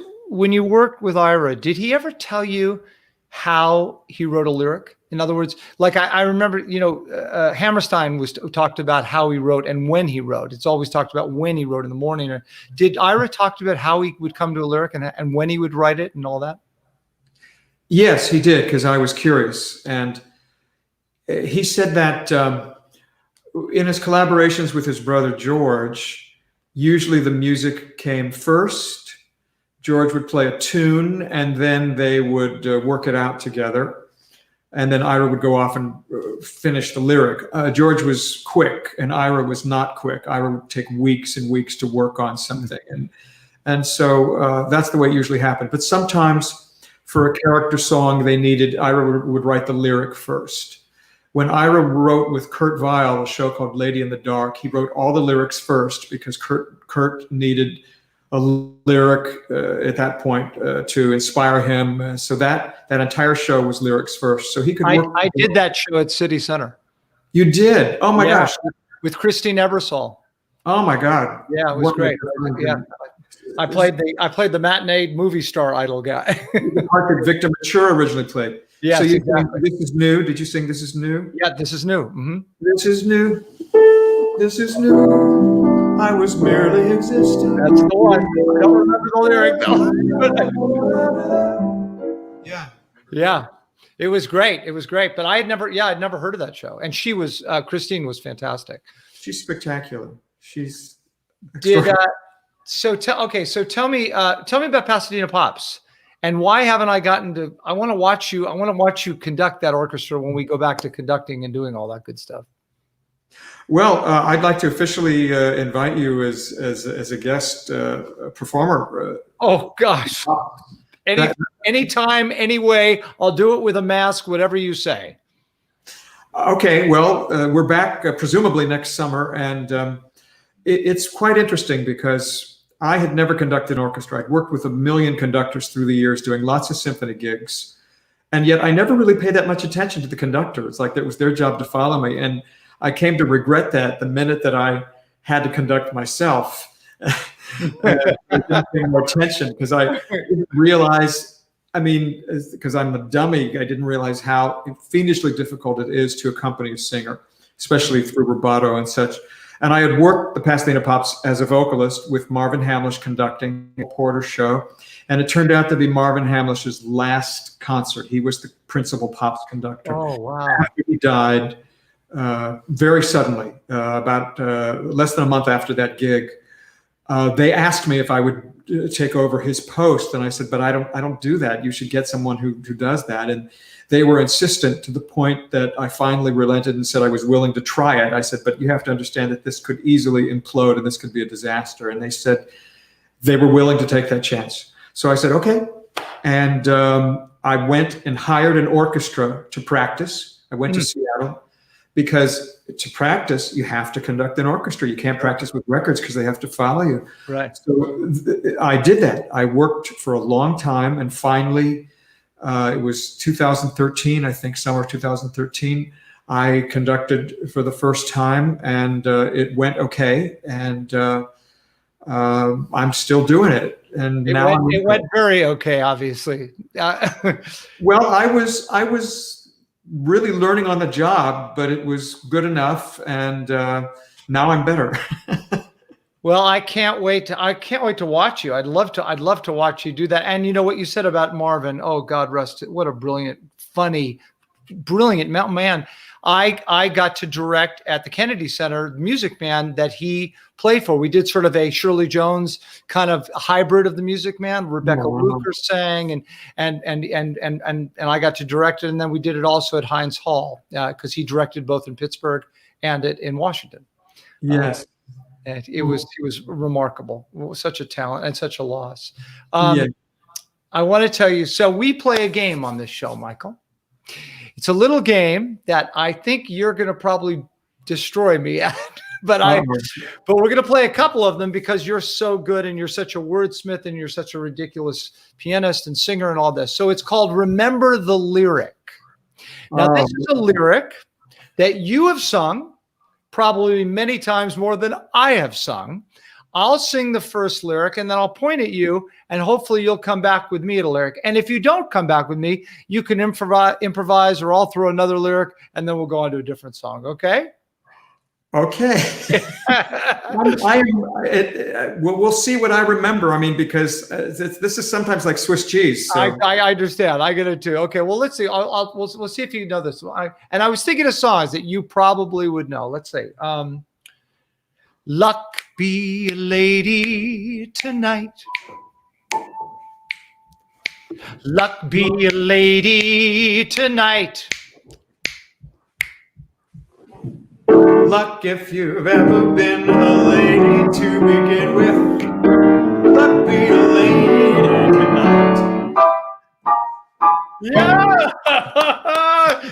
with Ira, did he ever tell you how he wrote a lyric? In other words, like I remember, you know, Hammerstein talked about how he wrote and when he wrote. It's always talked about when he wrote in the morning. Or did Ira talk about how he would come to a lyric and when he would write it and all that? Yes, he did, because I was curious. And he said that in his collaborations with his brother George, usually the music came first. George would play a tune, and then they would work it out together. And then Ira would go off and finish the lyric. George was quick, and Ira was not quick. Ira would take weeks and weeks to work on something. And so that's the way it usually happened. But sometimes for a character song, Ira would write the lyric first. When Ira wrote with Kurt Weill a show called Lady in the Dark, he wrote all the lyrics first because Kurt needed a lyric at that point to inspire him. So that entire show was lyrics first. So he could work. I did that show at City Center. You did? Oh my gosh. With Christine Ebersol. Oh my God. Yeah, it was great. Yeah. I played the matinee movie star idol guy. The part that Victor Mature originally played. Yeah. So exactly. This is new. Did you sing This Is New? Yeah, This Is New. Mm-hmm. This is new. This is new. I was merely existing. That's the one. I don't remember the lyric though. Yeah. Yeah. It was great. It was great. But I'd never heard of that show. And she was Christine was fantastic. She's spectacular. She's so tell me about Pasadena Pops. And why haven't I gotten to? I want to watch you conduct that orchestra when we go back to conducting and doing all that good stuff. Well, I'd like to officially invite you as a guest performer Oh gosh. Anytime, anyway, I'll do it with a mask, whatever you say. Okay, well, we're back presumably next summer, and it's quite interesting because I had never conducted an orchestra. I'd worked with a million conductors through the years doing lots of symphony gigs, and yet I never really paid that much attention to the conductor. It's like it was their job to follow me, and I came to regret that the minute that I had to conduct myself. I didn't pay more attention because I didn't realize, because I'm a dummy, I didn't realize how fiendishly difficult it is to accompany a singer, especially through rubato and such. And I had worked the Pasadena Pops as a vocalist with Marvin Hamlish conducting a Porter show. And it turned out to be Marvin Hamlish's last concert. He was the principal Pops conductor. Oh, wow. After he died, very suddenly, about less than a month after that gig, they asked me if I would take over his post, and I said, but I don't do that. You should get someone who does that. And they were insistent to the point that I finally relented and said I was willing to try it. I said, but you have to understand that this could easily implode and this could be a disaster. And they said they were willing to take that chance. So I said, okay. And I went and hired an orchestra to practice. I went to Seattle, because to practice, you have to conduct an orchestra. You can't practice with records because they have to follow you. Right. So I did that. I worked for a long time, and finally, it was 2013, I think, summer of 2013, I conducted for the first time, and it went okay. And I'm still doing it. And it went very okay, obviously. Well, I was really learning on the job, but it was good enough, and now I'm better. Well, I can't wait to watch you. I'd love to watch you do that. And you know what you said about Marvin? Oh, God rest it. What a brilliant, funny, brilliant man. I got to direct at the Kennedy Center Music Man that he played for. We did sort of a Shirley Jones kind of hybrid of the Music Man. Rebecca Luker sang, and I got to direct it. And then we did it also at Heinz Hall because he directed both in Pittsburgh and in Washington. Yes. And it was remarkable. It was such a talent and such a loss. I want to tell you, so we play a game on this show, Michael. It's a little game that I think you're going to probably destroy me at, but we're going to play a couple of them because you're so good and you're such a wordsmith and you're such a ridiculous pianist and singer and all this. So it's called Remember the Lyric. Now, this is a lyric that you have sung probably many times more than I have sung. I'll sing the first lyric and then I'll point at you and hopefully you'll come back with me at a lyric. And if you don't come back with me, you can improvise or I'll throw another lyric and then we'll go on to a different song. Okay? Okay. We'll see what I remember. I mean, because this is sometimes like Swiss cheese. So. I understand. I get it too. Okay. Well, let's see. We'll see if you know this. And I was thinking of songs that you probably would know. Let's see. Luck be a lady tonight. Luck be a lady tonight. Luck if you've ever been a lady to begin with. Luck be a lady tonight. Yeah!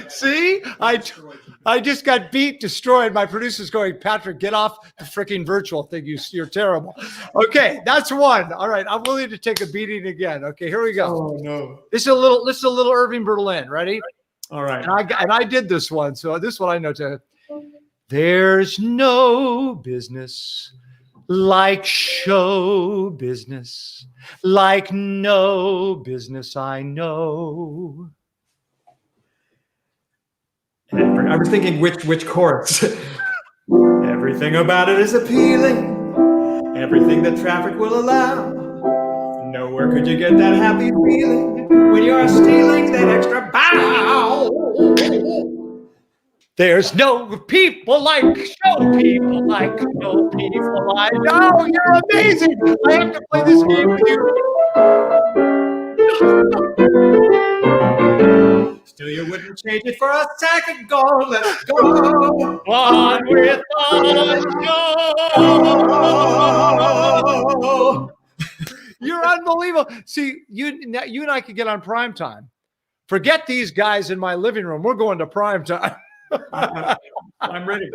See? I just got destroyed. My producer's going, Patrick, get off the freaking virtual thing. You're terrible. Okay, that's one. All right, I'm willing to take a beating again. Okay, here we go. Oh no. This is a little Irving Berlin. Ready? All right. And I did this one, so this one I know too. There's no business like show business, like no business I know. I was thinking which chorus. Everything about it is appealing. Everything that traffic will allow. Nowhere could you get that happy feeling when you're stealing that extra bow. There's no people like show people like no people I know. You're amazing. I have to play this game with you. Still, you wouldn't change it for a second. Go, let's go. On with the show. You're unbelievable. See, you and I could get on prime time. Forget these guys in my living room. We're going to prime time. I'm ready.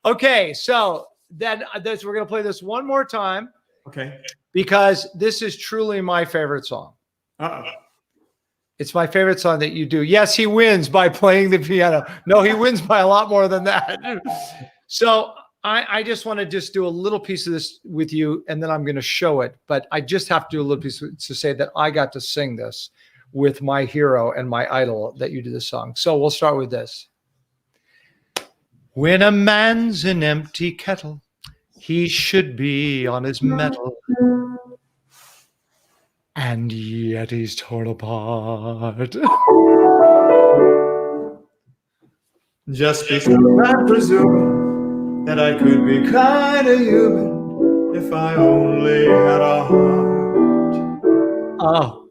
Okay, so then we're going to play this one more time. Okay. Because this is truly my favorite song. Uh-oh. It's my favorite song that you do. Yes, he wins by playing the piano. No, he wins by a lot more than that. So I just want to just do a little piece of this with you, and then I'm going to show it. But I just have to do a little piece to say that I got to sing this with my hero and my idol that you did this song. So we'll start with this. When a man's an empty kettle, he should be on his mettle. And yet he's torn apart. Just because I presume that I could be kind of human if I only had a heart. Oh,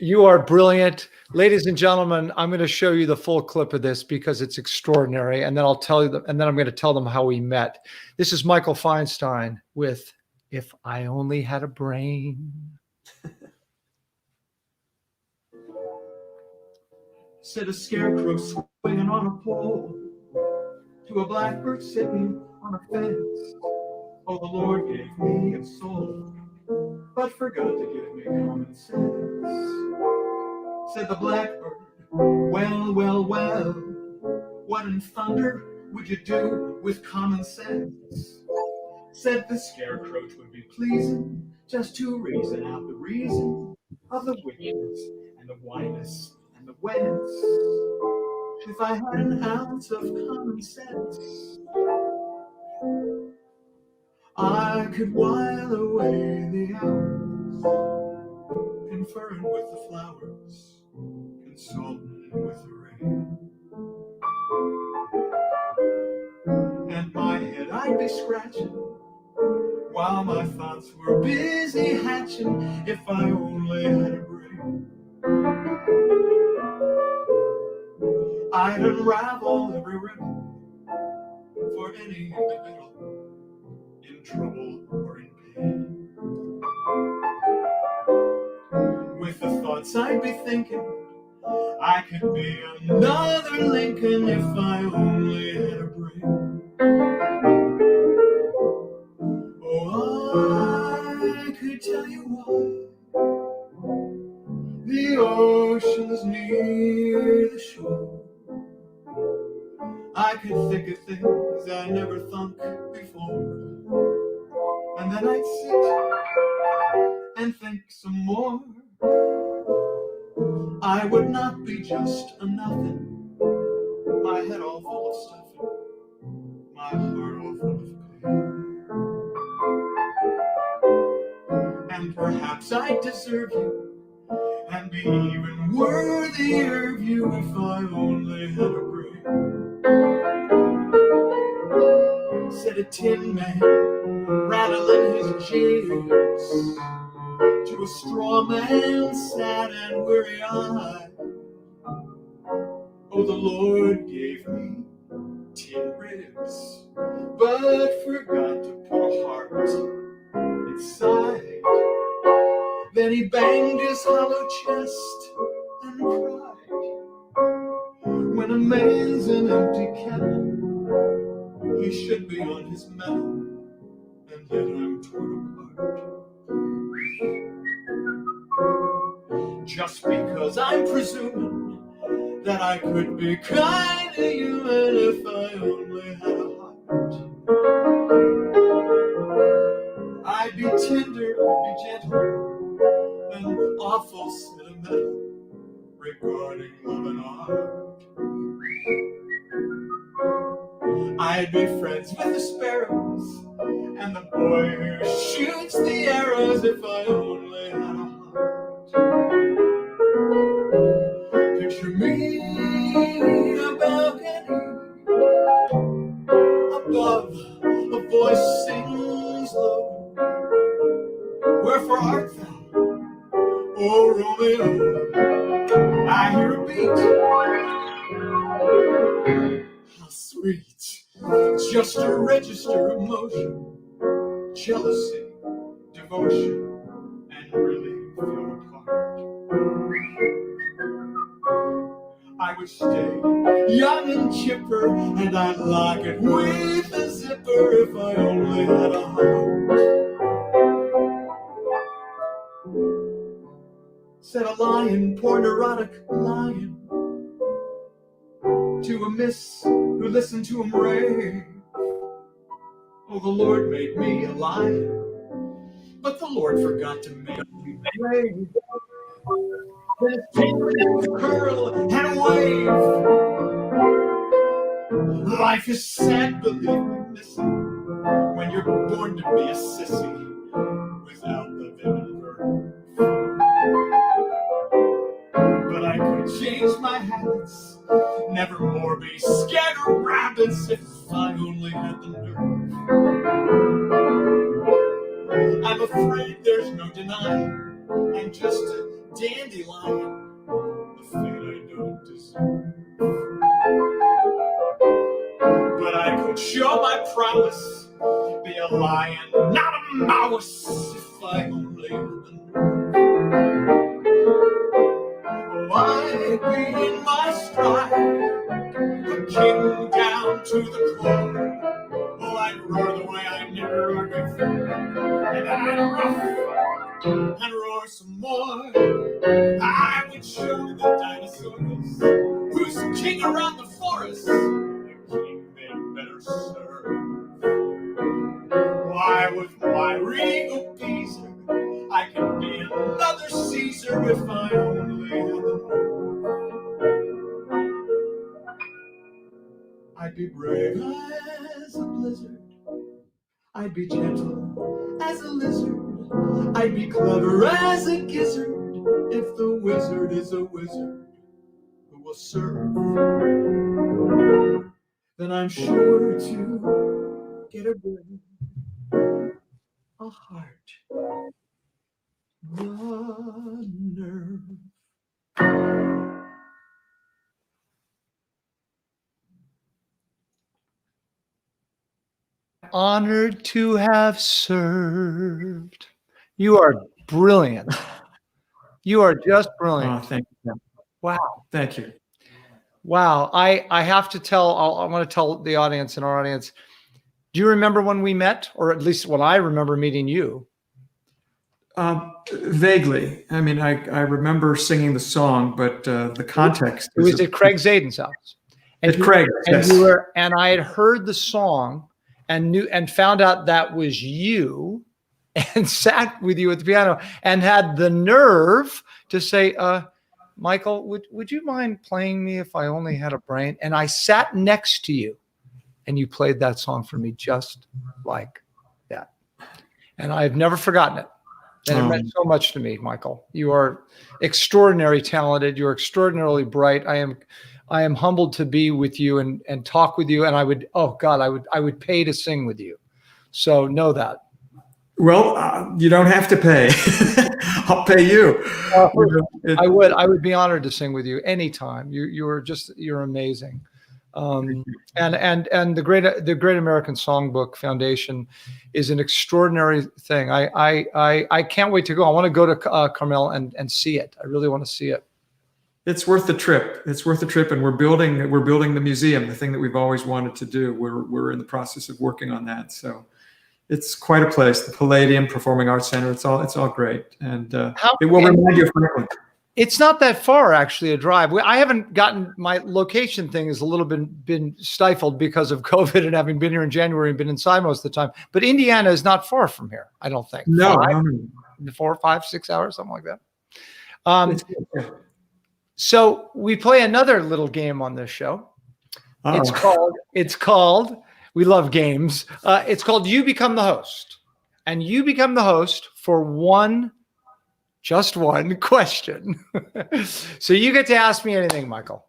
you are brilliant. Ladies and gentlemen, I'm going to show you the full clip of this because it's extraordinary. And then I'll tell you, and then I'm going to tell them how we met. This is Michael Feinstein with If I Only Had a Brain. Said a scarecrow swinging on a pole to a blackbird sitting on a fence. Oh, the Lord gave me a soul, but forgot to give me common sense. Said the blackbird, well, well, well, what in thunder would you do with common sense? Said the scarecrow 'twould be pleasing just to reason out the reason of the wickedness and the whiness and the whence. If I had an ounce of common sense, I could while away the hours, conferring with the flowers, consulting with the rain. And my head I'd be scratching while my thoughts were busy hatching. If I only had a brain, I'd unravel every riddle for any individual in trouble or in pain. With the thoughts I'd be thinking, I could be another Lincoln if I only had a brain. Oh, I could tell you why the ocean's near the shore. I could think of things I never thunk before, and then I'd sit and think some more. I would not be just a nothing, my head all full of stuffing, my heart all full of pain. And perhaps I'd deserve you and be even worthier of you if I only had a brain. Said a tin man rattling his jeers to a straw man sad and weary-eyed. Oh, the Lord gave me tin ribs, but forgot to put a heart inside. Then he banged his hollow chest and cried, when a man's an empty kettle, he should be on his mettle, and yet I'm torn apart. Just because I'm presuming that I could be kind to you, and if I only had a heart, I'd be tender, I'd be gentle, and awful sentimental regarding love and art. I'd be friends with the sparrows and the boy who shoots the arrows if I only had a heart. Picture me a balcony above, a voice sings low. Wherefore art thou, O Romeo? I hear a beat. How sweet, just a register of motion, jealousy, devotion and really feel a part. I would stay young and chipper, and I'd lock it with a zipper if I only had a heart. Said a lion, poor neurotic lion, to a miss who listened to him rave. Oh, the Lord made me a lion, but the Lord forgot to make me brave. Then his fingernails curl and wave. Life is sad, believe me, missy, when you're born to be a sissy without the vim and verve. But I could change my habits, never more be scared of rabbits if I only had the nerve. I'm afraid there's no denying I'm just a dandelion, the fate I don't deserve. But I could show my prowess, be a lion, not a mouse, if I only had the nerve. Oh, I'd be in my stride, a king down to the core. Oh, I'd roar the way I never roared before, and then I'd ruff and roar some more. I would show the dinosaurs who's king around the forest, the king they'd better serve. Why, with my regal Caesar, I could be another Caesar if I only had the nerve. I'd be brave as a blizzard, I'd be gentle as a lizard, I'd be clever as a gizzard if the wizard is a wizard who will serve. Then I'm sure to get a brain, a heart, the nerve. Honored to have served. You are brilliant. You are just brilliant. Oh, thank you. Wow. Thank you. Wow. I have to tell, I want to tell the audience and our audience, do you remember when we met? Or at least when I remember meeting you? Vaguely. I mean, I remember singing the song, but the context. It was at Craig Zaden's house. At Craig, yes. And I had heard the song and found out that was you, and sat with you at the piano and had the nerve to say, Michael, would you mind playing me If I Only Had a Brain? And I sat next to you and you played that song for me just like that. And I've never forgotten it. And it meant so much to me, Michael. You are extraordinarily talented. You're extraordinarily bright. I am humbled to be with you and talk with you. And I would pay to sing with you. So know that. Well, you don't have to pay. I'll pay you. I would be honored to sing with you anytime. You're amazing. And the Great American Songbook Foundation is an extraordinary thing. I can't wait to go. I want to go to Carmel and see it. I really want to see it. It's worth the trip. It's worth the trip, and we're building the museum, the thing that we've always wanted to do. We're in the process of working on that. So it's quite a place. The Palladium Performing Arts Center. It's all great, and it will remind you of Franklin. It's not that far, actually, a drive. I haven't gotten, my location thing is a little been stifled because of COVID and having been here in January and been inside most of the time. But Indiana is not far from here, I don't think. No. 4, 5, 6 hours, something like that. So we play another little game on this show. It's called, we love games. It's called You Become the Host. And you become the host for just one question. So you get to ask me anything, Michael.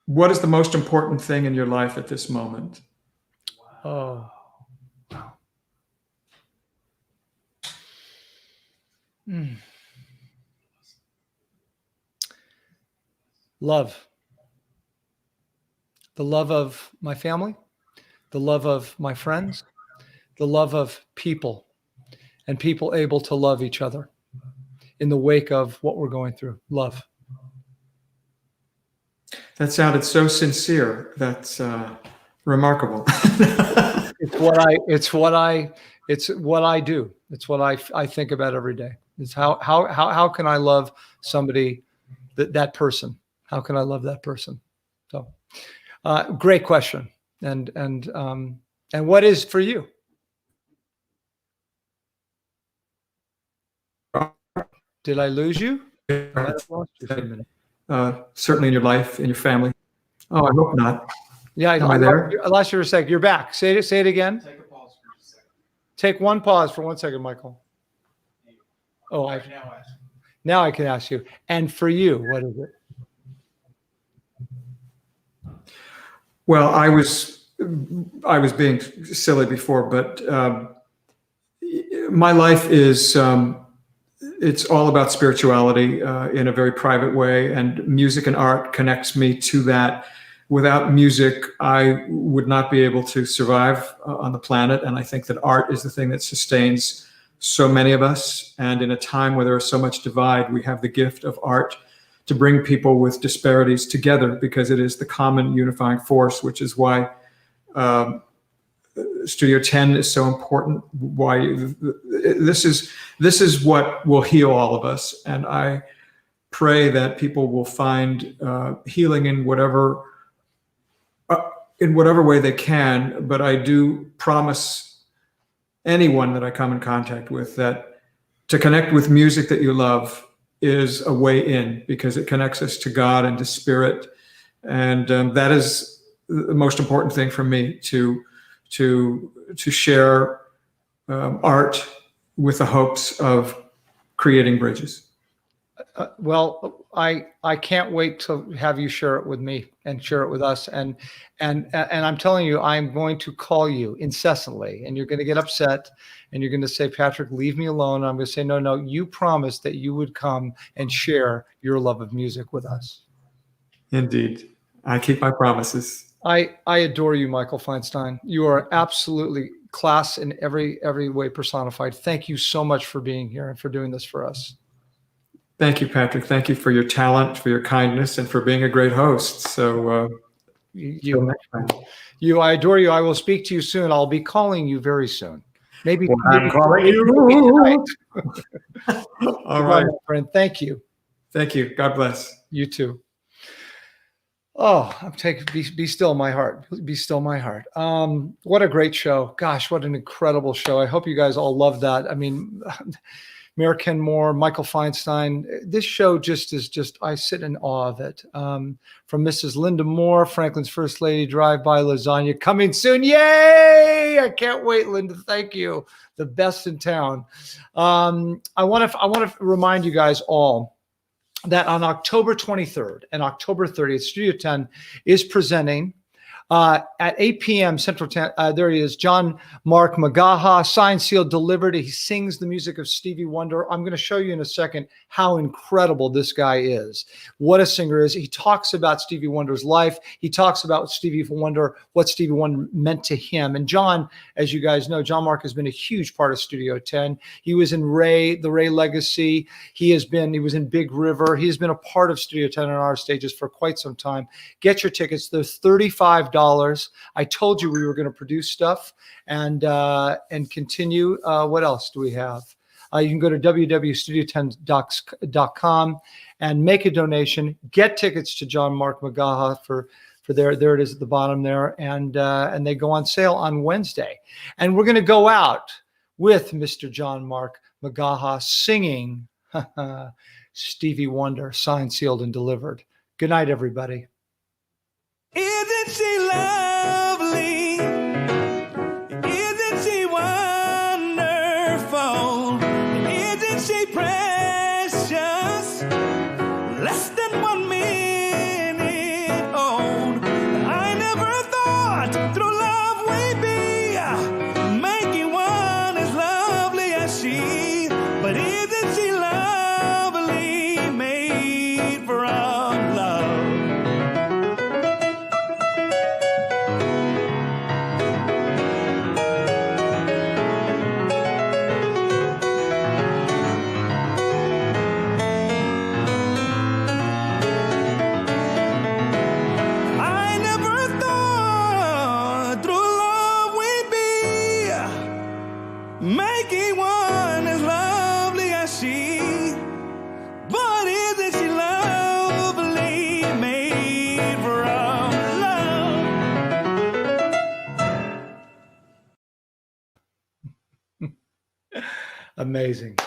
What is the most important thing in your life at this moment? Oh. Love. The love of my family, the love of my friends, the love of people and people able to love each other in the wake of what we're going through. Love. That sounded so sincere. That's remarkable. It's what I do. It's what I think about every day. It's how can I love somebody, that person? How can I love that person? So, great question. And what is for you? Did I lose you? I might have lost you for a minute. Certainly in your life, in your family. Oh, I hope not. Yeah, Am I there? I lost you for a second. You're back. Say it again. Take a pause for just a second. Take one pause for 1 second, Michael. Oh, now I can ask you. And for you, what is it? Well, I was being silly before, but my life is it's all about spirituality in a very private way, and music and art connects me to that. Without music, I would not be able to survive on the planet, and I think that art is the thing that sustains so many of us. And in a time where there is so much divide, we have the gift of art to bring people with disparities together, because it is the common unifying force, which is why Studio Tenn is so important. Why this is what will heal all of us, and I pray that people will find healing in whatever way they can. But I do promise anyone that I come in contact with that to connect with music that you love is a way in, because it connects us to God and to spirit, and that is the most important thing for me, to share art with the hopes of creating bridges. Well, I can't wait to have you share it with me and share it with us. And I'm telling you, I'm going to call you incessantly, and you're going to get upset, and you're going to say, Patrick, leave me alone. And I'm going to say, no, you promised that you would come and share your love of music with us. Indeed. I keep my promises. I adore you, Michael Feinstein. You are absolutely class in every way personified. Thank you so much for being here and for doing this for us. Thank you, Patrick. Thank you for your talent, for your kindness, and for being a great host. So I adore you. I will speak to you soon. I'll be calling you very soon. Maybe I'm calling you. All right, my friend. Thank you. Thank you. God bless. You too. Oh, I'm taking be still my heart. Be still my heart. What a great show. Gosh, what an incredible show. I hope you guys all love that. I mean, American Morre, Michael Feinstein. This show I sit in awe of it. From Mrs. Linda Moore, Franklin's First Lady, Drive-By Lasagna, coming soon. Yay! I can't wait, Linda. Thank you. The best in town. I want to remind you guys all that on October 23rd and October 30th, Studio Tenn is presenting at 8 p.m. Central Time. There he is, John Mark Magaha, signed, sealed, delivered. He sings the music of Stevie Wonder. I'm going to show you in a second how incredible this guy is, what a singer is. He talks about Stevie Wonder's life. He talks about what Stevie Wonder meant to him. And John, as you guys know, John Mark has been a huge part of Studio Tenn. He was in the Ray Legacy. He was in Big River. He has been a part of Studio Tenn on our stages for quite some time. Get your tickets. They're $35. I told you we were going to produce stuff and continue. What else do we have? You can go to www.studiotenn.com and make a donation. Get tickets to John Mark Magaha for there it is at the bottom there, and they go on sale on Wednesday. And we're going to go out with Mr. John Mark Magaha singing Stevie Wonder, signed, sealed, and delivered. Good night, everybody. Isn't she lovely? Isn't she wonderful? Isn't she precious? Less than 1 minute old. I never thought through love we'd be making one as lovely as she. But isn't she lovely, made for our love? making one as lovely as she. But isn't she lovely, made from love? Amazing.